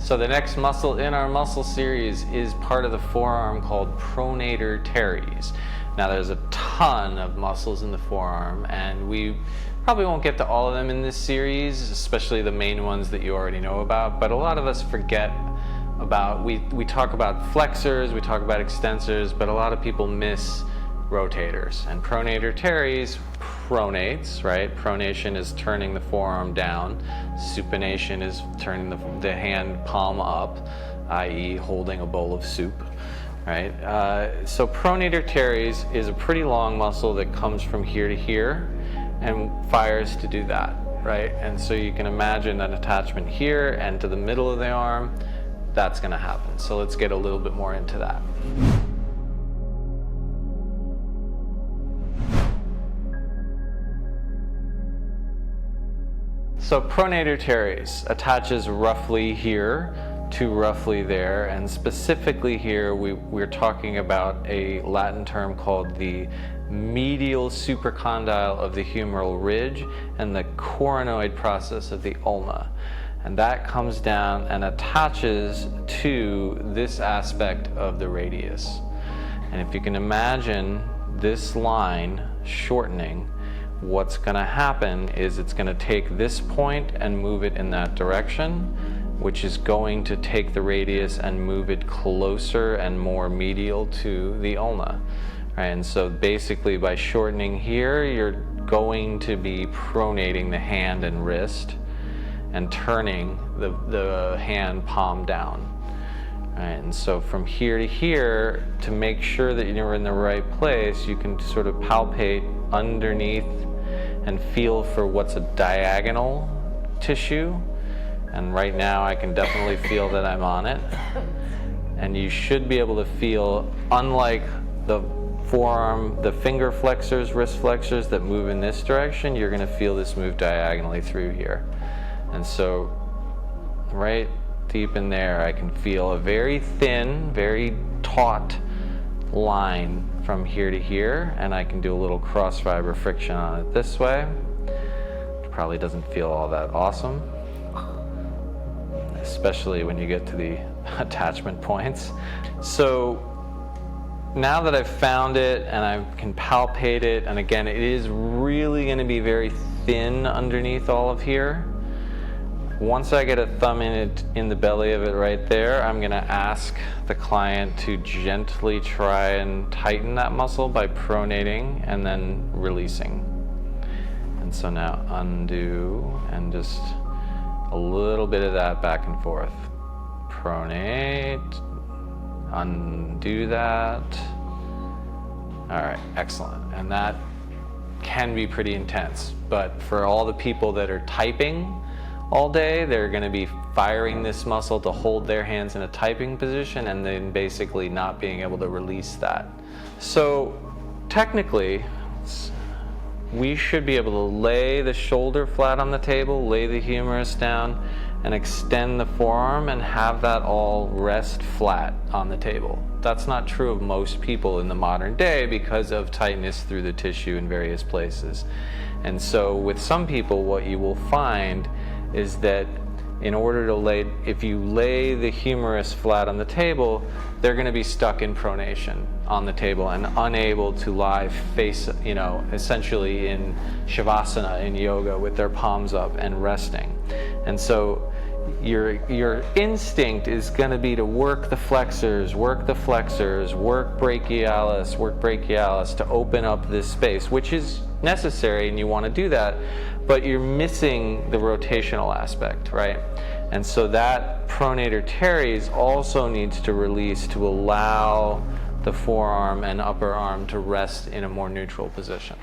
So the next muscle in our muscle series is part of the forearm called Pronator Teres. Now there's a ton of muscles in the forearm, and we probably won't get to all of them in this series, especially the main ones that you already know about, but a lot of us forget about, we talk about flexors, we talk about extensors, but a lot of people miss rotators. And Pronator Teres pronates, right? Pronation is turning the forearm down. Supination is turning the hand palm up, i.e. holding a bowl of soup, right? So Pronator Teres is a pretty long muscle that comes from here to here and fires to do that, right? And so you can imagine an attachment here and to the middle of the arm, that's gonna happen. So let's get a little bit more into that. So Pronator Teres attaches roughly here to roughly there, and specifically here we're talking about a Latin term called the medial supercondyle of the humeral ridge and the coronoid process of the ulna. And that comes down and attaches to this aspect of the radius. And if you can imagine this line shortening, what's going to happen is it's going to take this point and move it in that direction, which is going to take the radius and move it closer and more medial to the ulna. Right? And so basically by shortening here, you're going to be pronating the hand and wrist and turning the hand palm down. Right? And so from here to here, to make sure that you're in the right place, you can sort of palpate underneath and feel for what's a diagonal tissue. And right now I can definitely feel that I'm on it. And you should be able to feel, unlike the forearm, the finger flexors, wrist flexors that move in this direction, you're gonna feel this move diagonally through here. And so right deep in there, I can feel a very thin, very taut line from here to here, and I can do a little cross fiber friction on it this way. It probably doesn't feel all that awesome, especially when you get to the attachment points. So now that I've found it and I can palpate it, and again, it is really going to be very thin underneath all of here. Once I get a thumb in the belly of it right there, I'm going to ask the client to gently try and tighten that muscle by pronating and then releasing. And so now undo and just a little bit of that back and forth. Pronate, undo that. All right, excellent. And that can be pretty intense, but for all the people that are typing all day, they're going to be firing this muscle to hold their hands in a typing position and then basically not being able to release that. So technically, we should be able to lay the shoulder flat on the table, lay the humerus down, and extend the forearm and have that all rest flat on the table. That's not true of most people in the modern day because of tightness through the tissue in various places. And so with some people, what you will find is that in order to lay, if you lay the humerus flat on the table, they're going to be stuck in pronation on the table and unable to lie face, essentially in shavasana in yoga with their palms up and resting. And so your instinct is going to be to work the flexors, work brachialis to open up this space, which is necessary and you want to do that, but you're missing the rotational aspect, right? And so that Pronator Teres also needs to release to allow the forearm and upper arm to rest in a more neutral position.